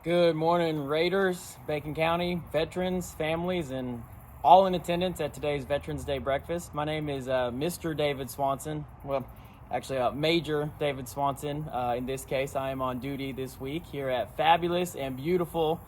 Good morning, Raiders, Bacon County, veterans, families, and all in attendance at today's Veterans Day breakfast. My name is Mr. David Swanson. Well, actually, Major David Swanson. In this case, I am on duty this week here at fabulous and beautiful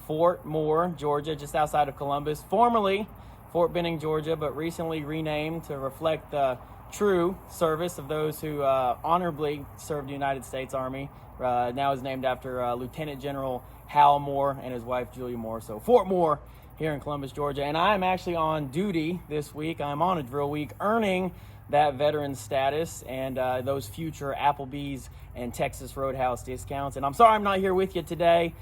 Fort Moore, Georgia, just outside of Columbus, formerly Fort Benning, Georgia, but recently renamed to reflect the true service of those who honorably served the United States Army. Now is named after Lieutenant General Hal Moore and his wife Julia Moore. So Fort Moore here in Columbus, Georgia. And I'm actually on duty this week. I'm on a drill week, earning that veteran status and those future Applebee's and Texas Roadhouse discounts. And I'm sorry I'm not here with you today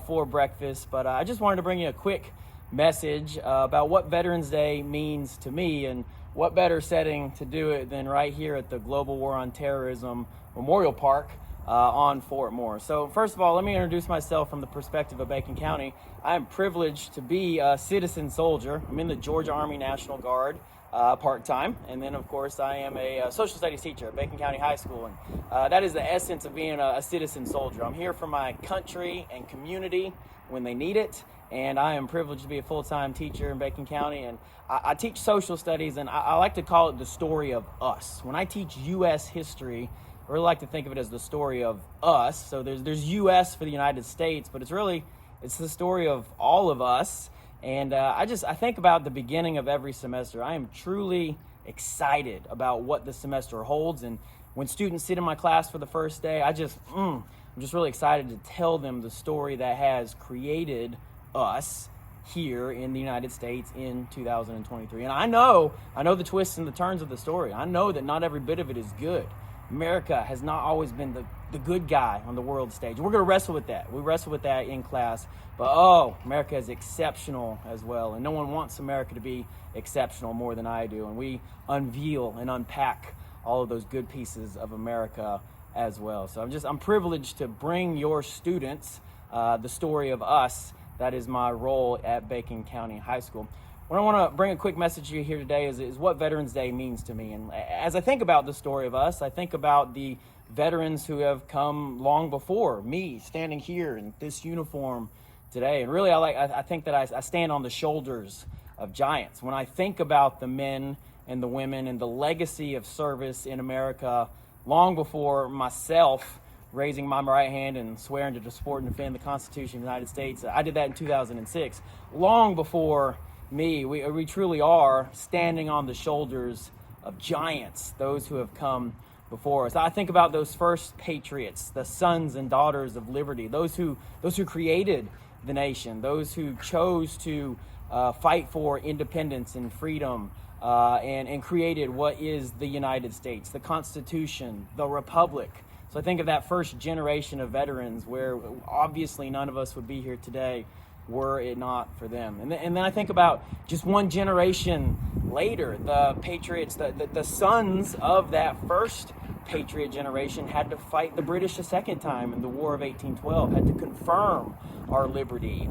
for breakfast, but I just wanted to bring you a quick message about what Veterans Day means to me, and what better setting to do it than right here at the Global War on Terrorism Memorial Park on Fort Moore. So first of all, let me introduce myself from the perspective of Bacon County. I am privileged to be a citizen soldier. I'm in the Georgia Army National Guard part-time, and then of course I am a social studies teacher at Bacon County High School, and that is the essence of being a citizen soldier. I'm here for my country and community when they need it, and I am privileged to be a full-time teacher in Bacon County, and I teach social studies, and I like to call it the story of us. When I teach U.S. history, I really like to think of it as the story of us. So there's U.S. for the United States, but it's the story of all of us. And I think about the beginning of every semester. I am truly excited about what the semester holds. And when students sit in my class for the first day, I'm just really excited to tell them the story that has created us here in the United States in 2023. And I know the twists and the turns of the story. I know that not every bit of it is good. America has not always been the good guy on the world stage. We're going to wrestle with that. We wrestle with that in class. But America is exceptional as well. And no one wants America to be exceptional more than I do. And we unveil and unpack all of those good pieces of America as well. So I'm privileged to bring your students the story of us. That is my role at Bacon County High School. What I want to bring a quick message to you here today is what Veterans Day means to me. And as I think about the story of us, I think about the veterans who have come long before me, standing here in this uniform today. And really, I think that I stand on the shoulders of giants. When I think about the men and the women and the legacy of service in America long before myself raising my right hand and swearing to support and defend the Constitution of the United States. I did that in 2006. Long before me, we truly are standing on the shoulders of giants, those who have come before us. I think about those first patriots, the sons and daughters of liberty, those who created the nation, those who chose to fight for independence and freedom, and created what is the United States, the Constitution, the Republic. So I think of that first generation of veterans, where obviously none of us would be here today were it not for them. And then I think about just one generation later, the patriots, the sons of that first patriot generation had to fight the British a second time in the War of 1812, had to confirm our liberty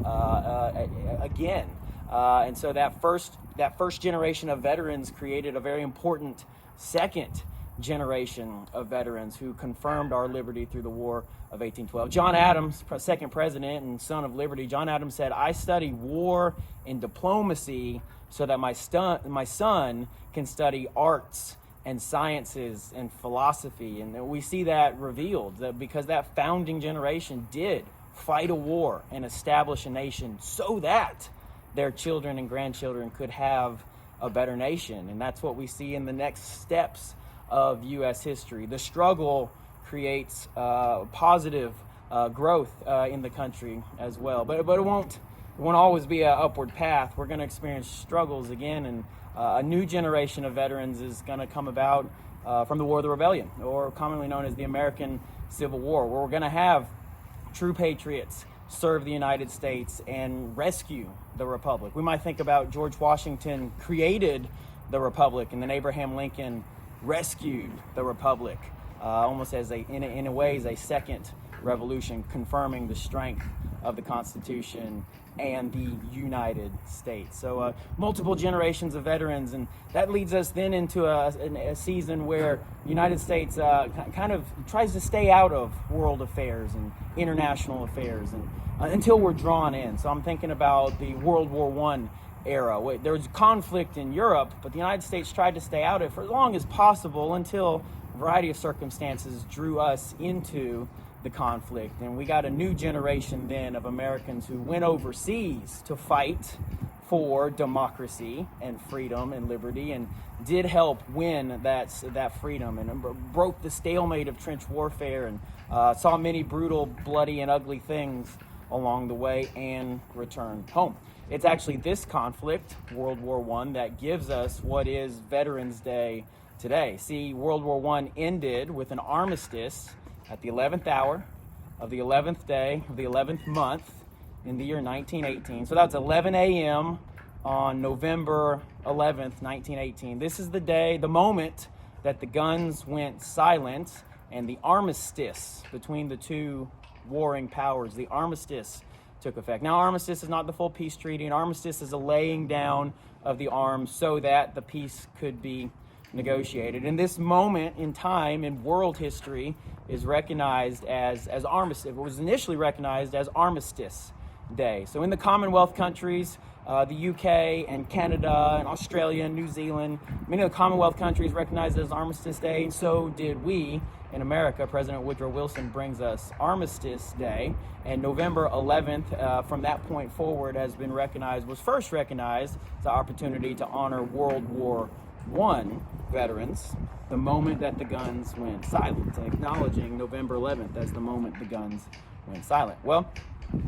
again. And so that first generation of veterans created a very important second generation of veterans who confirmed our liberty through the War of 1812. John Adams, second president and son of liberty, John Adams said, "I study war and diplomacy so that my son can study arts and sciences and philosophy." And we see that revealed, that because that founding generation did fight a war and establish a nation so that their children and grandchildren could have a better nation. And that's what we see in the next steps of U.S. history. The struggle creates positive growth in the country as well. But it won't always be an upward path. We're going to experience struggles again, and a new generation of veterans is going to come about from the War of the Rebellion, or commonly known as the American Civil War, where we're going to have true patriots serve the United States and rescue the Republic. We might think about George Washington created the Republic, and then Abraham Lincoln rescued the Republic, almost as in a way as a second revolution, confirming the strength of the Constitution and the United States. So multiple generations of veterans, and that leads us then into a season where the United States kind of tries to stay out of world affairs and international affairs and until we're drawn in. So I'm thinking about the World War I era. There was conflict in Europe, but the United States tried to stay out of it for as long as possible until a variety of circumstances drew us into the conflict. And we got a new generation then of Americans who went overseas to fight for democracy and freedom and liberty, and did help win that freedom, and broke the stalemate of trench warfare, and saw many brutal, bloody, and ugly things along the way, and returned home. It's actually this conflict, World War I, that gives us what is Veterans Day today. See, World War I ended with an armistice at the 11th hour of the 11th day of the 11th month in the year 1918. So that's 11 a.m. on November 11th, 1918. This is the day, the moment that the guns went silent and the armistice between the two warring powers, the armistice, took effect. Now, armistice is not the full peace treaty. An armistice is a laying down of the arms so that the peace could be negotiated. And this moment in time in world history is recognized as armistice. It was initially recognized as Armistice Day. So in the Commonwealth countries, the UK and Canada and Australia and New Zealand, many of the Commonwealth countries recognized it as Armistice Day, and so did we in America. President Woodrow Wilson brings us Armistice Day, and November 11th, from that point forward, was first recognized as an opportunity to honor World War I veterans, the moment that the guns went silent, acknowledging November 11th as the moment the guns went silent. Well,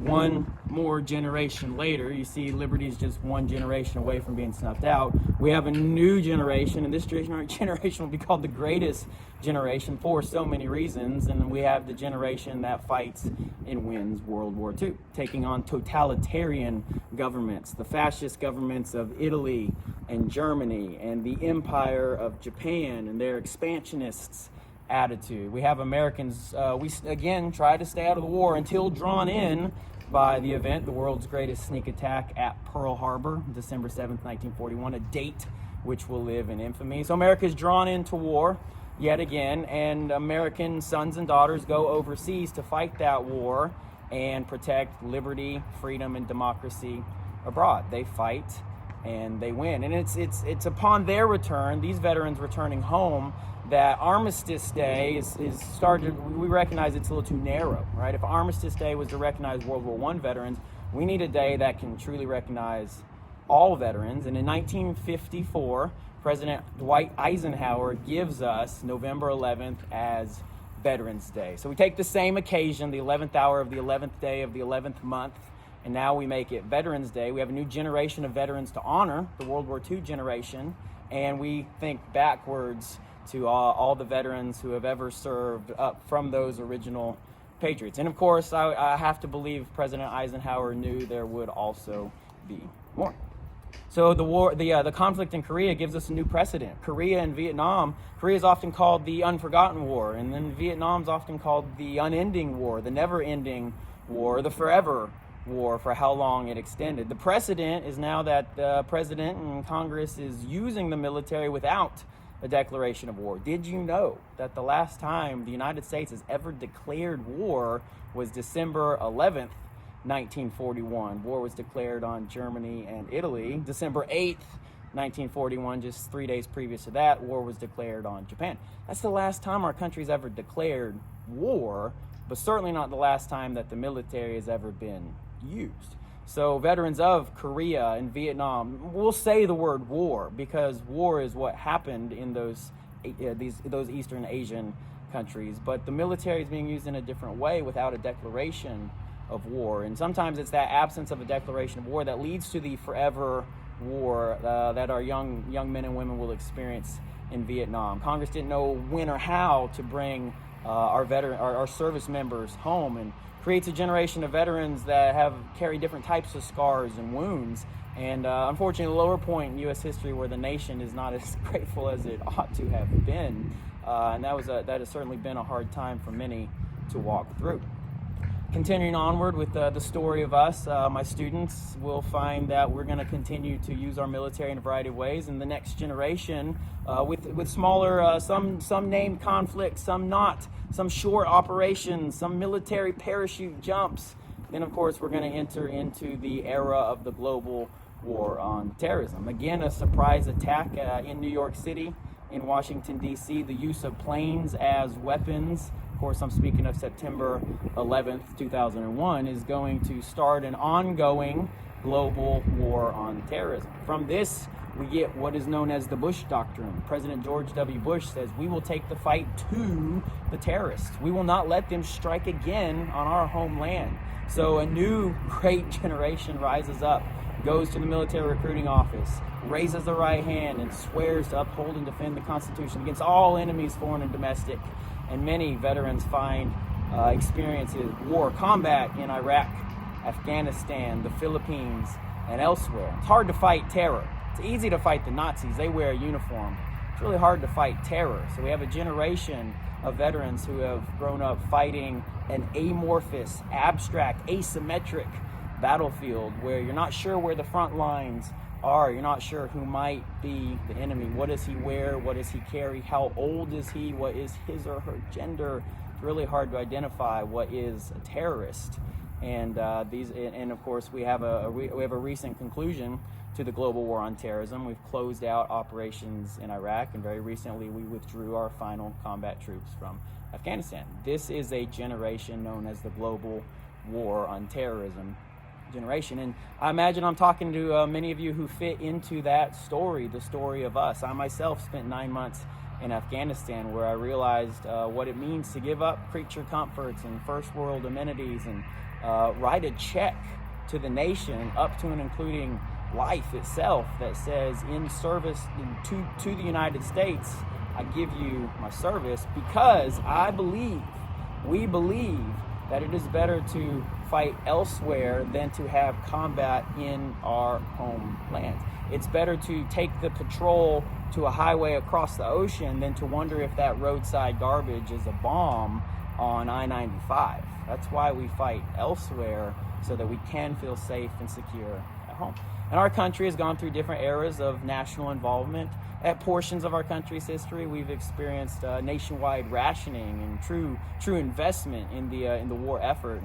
one more generation later, you see liberty is just one generation away from being snuffed out. We have a new generation, and this generation will be called the greatest generation for so many reasons, and we have the generation that fights and wins World War II, taking on totalitarian governments, the fascist governments of Italy and Germany, and the empire of Japan and their expansionists attitude. We have Americans, we again try to stay out of the war until drawn in by the event, the world's greatest sneak attack at Pearl Harbor, December 7th, 1941, a date which will live in infamy. So America is drawn into war yet again, and American sons and daughters go overseas to fight that war and protect liberty, freedom, and democracy abroad. They fight and they win. And it's upon their return, these veterans returning home, that Armistice Day is started. We recognize it's a little too narrow, right? If Armistice Day was to recognize World War I veterans, we need a day that can truly recognize all veterans. And in 1954, President Dwight Eisenhower gives us November 11th as Veterans Day. So we take the same occasion, the 11th hour of the 11th day of the 11th month, and now we make it Veterans Day. We have a new generation of veterans to honor, the World War II generation, and we think backwards to all the veterans who have ever served up from those original patriots. And of course, I have to believe President Eisenhower knew there would also be more. So the conflict in Korea gives us a new precedent. Korea and Vietnam, Korea is often called the Unforgotten War, and then Vietnam is often called the Unending War, the Never-Ending War, the Forever War, for how long it extended. The precedent is now that the President and Congress is using the military without a declaration of war. Did you know that the last time the United States has ever declared war was December 11th, 1941? War was declared on Germany and Italy. December 8th, 1941, just 3 days previous to that, war was declared on Japan. That's the last time our country's ever declared war, but certainly not the last time that the military has ever been used. So veterans of Korea and Vietnam will say the word war because war is what happened in those Eastern Asian countries. But the military is being used in a different way without a declaration of war. And sometimes it's that absence of a declaration of war that leads to the forever war that our young men and women will experience in Vietnam. Congress didn't know when or how to bring our service members home, and creates a generation of veterans that carry different types of scars and wounds. And unfortunately, a lower point in U.S. history where the nation is not as grateful as it ought to have been. And that has certainly been a hard time for many to walk through. Continuing onward with the story of us, my students will find that we're going to continue to use our military in a variety of ways. And the next generation, with smaller, some named conflicts, some not, some short operations, some military parachute jumps. Then, of course, we're going to enter into the era of the global war on terrorism. Again, a surprise attack in New York City, in Washington, D.C., the use of planes as weapons. Of course, I'm speaking of September 11th, 2001, is going to start an ongoing global war on terrorism. From this, we get what is known as the Bush Doctrine. President George W. Bush says, we will take the fight to the terrorists. We will not let them strike again on our homeland. So a new great generation rises up, goes to the military recruiting office, raises the right hand, and swears to uphold and defend the Constitution against all enemies, foreign and domestic. And many veterans find experiences war combat in Iraq, Afghanistan, the Philippines, and elsewhere. It's hard to fight terror. It's easy to fight the Nazis. They wear a uniform. It's really hard to fight terror. So we have a generation of veterans who have grown up fighting an amorphous, abstract, asymmetric battlefield where you're not sure where the front lines are. You're not sure who might be the enemy. What does he wear? What does he carry? How old is he? What is his or her gender? It's really hard to identify what is a terrorist. And of course, we have a recent conclusion to the global war on terrorism. We've closed out operations in Iraq, and very recently we withdrew our final combat troops from Afghanistan. This is a generation known as the global war on terrorism generation. And I imagine I'm talking to many of you who fit into that story, the story of us. I myself spent 9 months in Afghanistan, where I realized what it means to give up creature comforts and first world amenities and write a check to the nation up to and including life itself that says, in service to the United States, I give you my service, because we believe that it is better to fight elsewhere than to have combat in our homeland. It's better to take the patrol to a highway across the ocean than to wonder if that roadside garbage is a bomb on I-95. That's why we fight elsewhere, so that we can feel safe and secure at home. And our country has gone through different eras of national involvement. At portions of our country's history, we've experienced nationwide rationing and true investment in the war effort.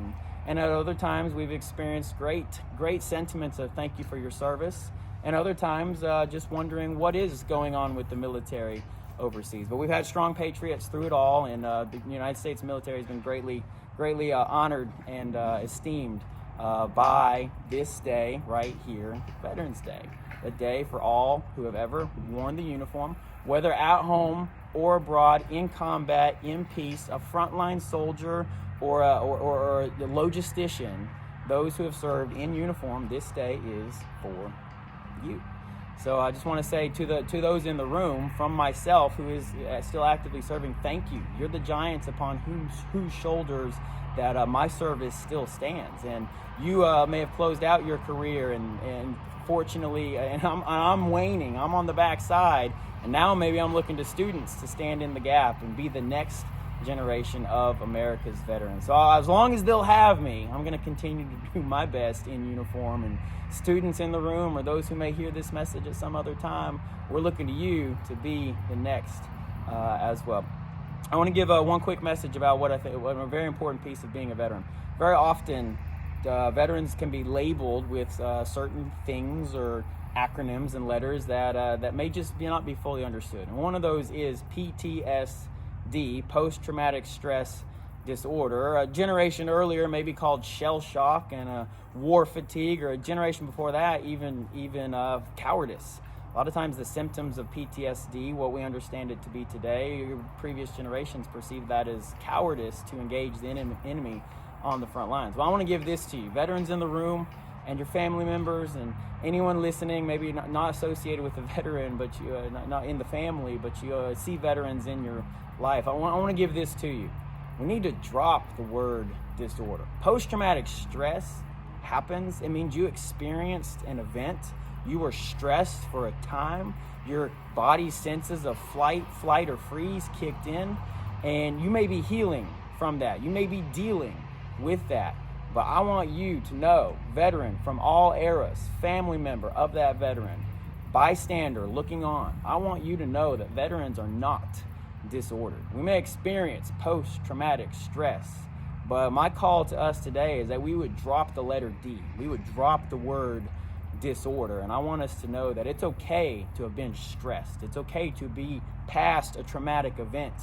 And at other times, we've experienced great sentiments of thank you for your service. And other times, just wondering what is going on with the military overseas. But we've had strong patriots through it all, and the United States military has been greatly honored and esteemed by this day right here, Veterans Day. A day for all who have ever worn the uniform, whether at home or abroad, in combat, in peace, a frontline soldier or a logistician. Those who have served in uniform, this day is for you. So I just want to say to those in the room, from myself who is still actively serving, thank you. You're the giants upon whose shoulders that my service still stands. And you may have closed out your career, and fortunately, and I'm waning. I'm on the backside, and now maybe I'm looking to students to stand in the gap and be the next generation of America's veterans. So as long as they'll have me, I'm going to continue to do my best in uniform. And students in the room, or those who may hear this message at some other time, we're looking to you to be the next as well. I want to give one quick message about what I think a very important piece of being a veteran. Very often, veterans can be labeled with certain things or acronyms and letters that may just not be fully understood. And one of those is PTSD, post-traumatic stress disorder. A generation earlier may be called shell shock and war fatigue, or a generation before that even cowardice. A lot of times the symptoms of PTSD, what we understand it to be today, previous generations perceived that as cowardice to engage the enemy on the front lines. Well, I want to give this to you, veterans in the room and your family members and anyone listening, maybe not associated with a veteran, but you not in the family, but you see veterans in your life. I want to give this to you. We need to drop the word disorder. Post-traumatic stress happens. It means you experienced an event. You were stressed for a time. Your body's senses of flight, or freeze kicked in, and you may be healing from that. You may be dealing with that. But I want you to know, veteran from all eras, family member of that veteran, bystander looking on, I want you to know that veterans are not disordered. We may experience post-traumatic stress, but my call to us today is that we would drop the letter D. We would drop the word disorder. And I want us to know that it's okay to have been stressed. It's okay to be past a traumatic event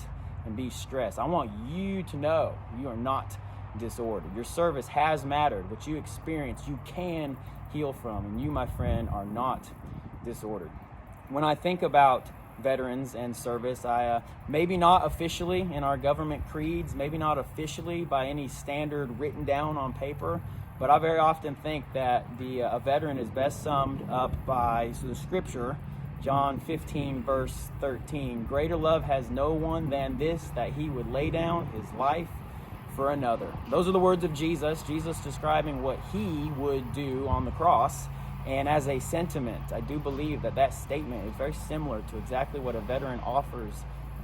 and be stressed. I want you to know you are not disordered. Your service has mattered. What you experience, you can heal from. And you, my friend, are not disordered. When I think about veterans and service, I maybe not officially in our government creeds, maybe not officially by any standard written down on paper, but I very often think that a veteran is best summed up by the scripture, John 15 verse 13. Greater love has no one than this, that he would lay down his life for another. Those are the words of Jesus describing what he would do on the cross. And as a sentiment, I do believe that statement is very similar to exactly what a veteran offers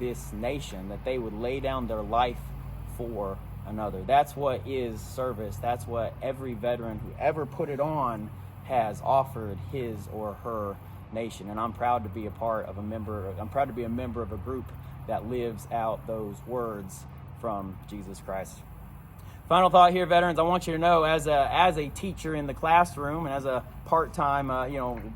this nation, that they would lay down their life for another. That's what is service. That's what every veteran who ever put it on has offered his or her nation. And I'm proud to be I'm proud to be a member of a group that lives out those words from Jesus Christ. Final thought here, veterans. I want you to know, as a teacher in the classroom and as a part-time,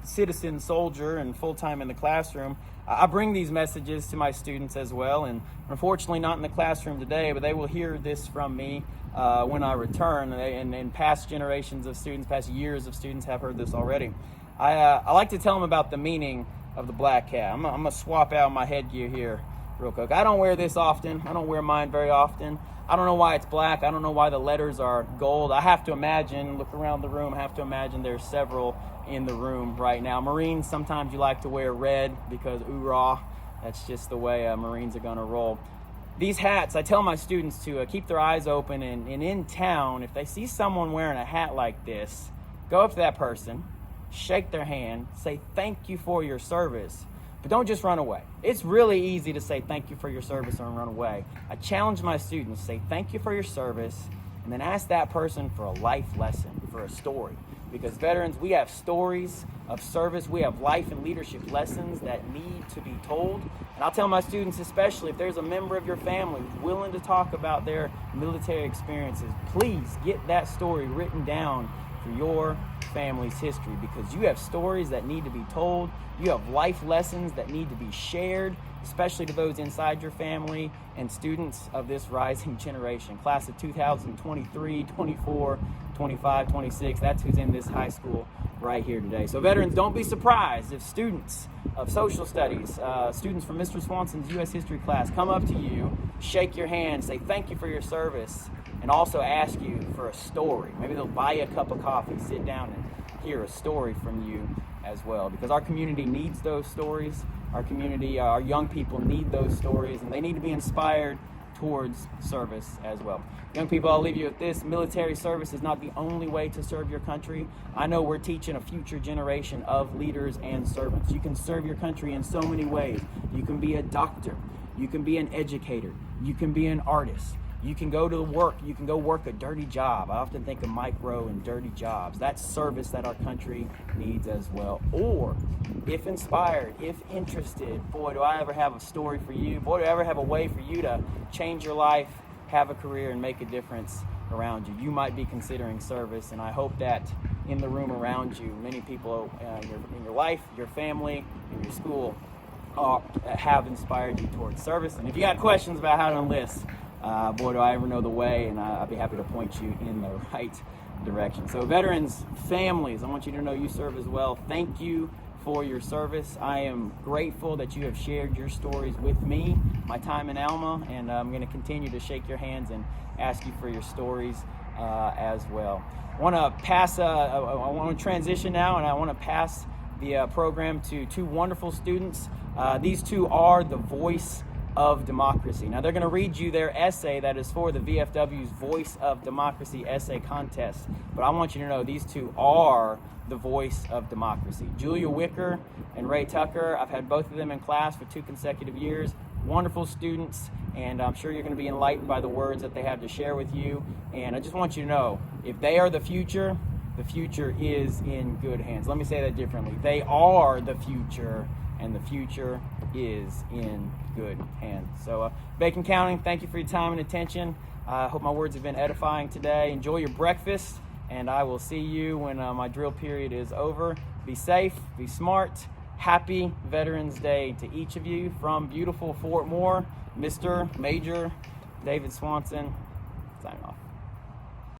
citizen soldier and full-time in the classroom, I bring these messages to my students as well. And unfortunately, not in the classroom today, but they will hear this from me when I return. And past generations of students, past years of students have heard this already. I like to tell them about the meaning of the black cat. I'm gonna swap out my headgear here real quick. I don't wear this often. I don't wear mine very often. I don't know why it's black. I don't know why the letters are gold. I have to imagine, look around the room, I have to imagine there's several in the room right now. Marines, sometimes you like to wear red because oorah, that's just the way Marines are gonna roll. These hats, I tell my students to keep their eyes open, and in town, if they see someone wearing a hat like this, go up to that person, shake their hand, say thank you for your service. But don't just run away. It's really easy to say thank you for your service and run away. I challenge my students to say thank you for your service and then ask that person for a life lesson, for a story. Because veterans, we have stories of service. We have life and leadership lessons that need to be told. And I'll tell my students, especially if there's a member of your family who's willing to talk about their military experiences, please get that story written down for your family's history, because you have stories that need to be told. You have life lessons that need to be shared, especially to those inside your family and students of this rising generation. Class of 2023, 24, 25, 26, that's who's in this high school right here today. So veterans, don't be surprised if students of social studies, students from Mr. Swanson's U.S. history class come up to you, shake your hand, say thank you for your service, and also ask you for a story. Maybe they'll buy you a cup of coffee, sit down and hear a story from you as well, because our community needs those stories. Our community, our young people need those stories, and they need to be inspired towards service as well. Young people, I'll leave you with this. Military service is not the only way to serve your country. I know we're teaching a future generation of leaders and servants. You can serve your country in so many ways. You can be a doctor. You can be an educator. You can be an artist. You can go to work. You can go work a dirty job. I often think of micro and dirty jobs. That's service that our country needs as well. Or, if inspired, if interested, boy, do I ever have a story for you. Boy, do I ever have a way for you to change your life, have a career, and make a difference around you. You might be considering service, and I hope that in the room around you, many people in your life, your family, in your school, have inspired you towards service. And if you got questions about how to enlist, boy, do I ever know the way, and I'll be happy to point you in the right direction. So veterans, families, I want you to know you serve as well. Thank you for your service. I am grateful that you have shared your stories with me, my time in Alma, and I'm going to continue to shake your hands and ask you for your stories as well. I want to transition now, and I want to pass the program to two wonderful students. These two are the voice of democracy. Now they're going to read you their essay that is for the VFW's Voice of Democracy essay contest. But I want you to know these two are the voice of democracy. Julia Wicker and Ray Tucker, I've had both of them in class for 2 consecutive years. wonderful students, and I'm sure you're going to be enlightened by the words that they have to share with you. And I just want you to know, if they are the future is in good hands. Let me say that differently. They are the future, and the future is in good hands. So, Bacon County, thank you for your time and attention. I hope my words have been edifying today. Enjoy your breakfast, and I will see you when my drill period is over. Be safe, be smart. Happy Veterans Day to each of you from beautiful Fort Moore. Mr. Major David Swanson, signing off.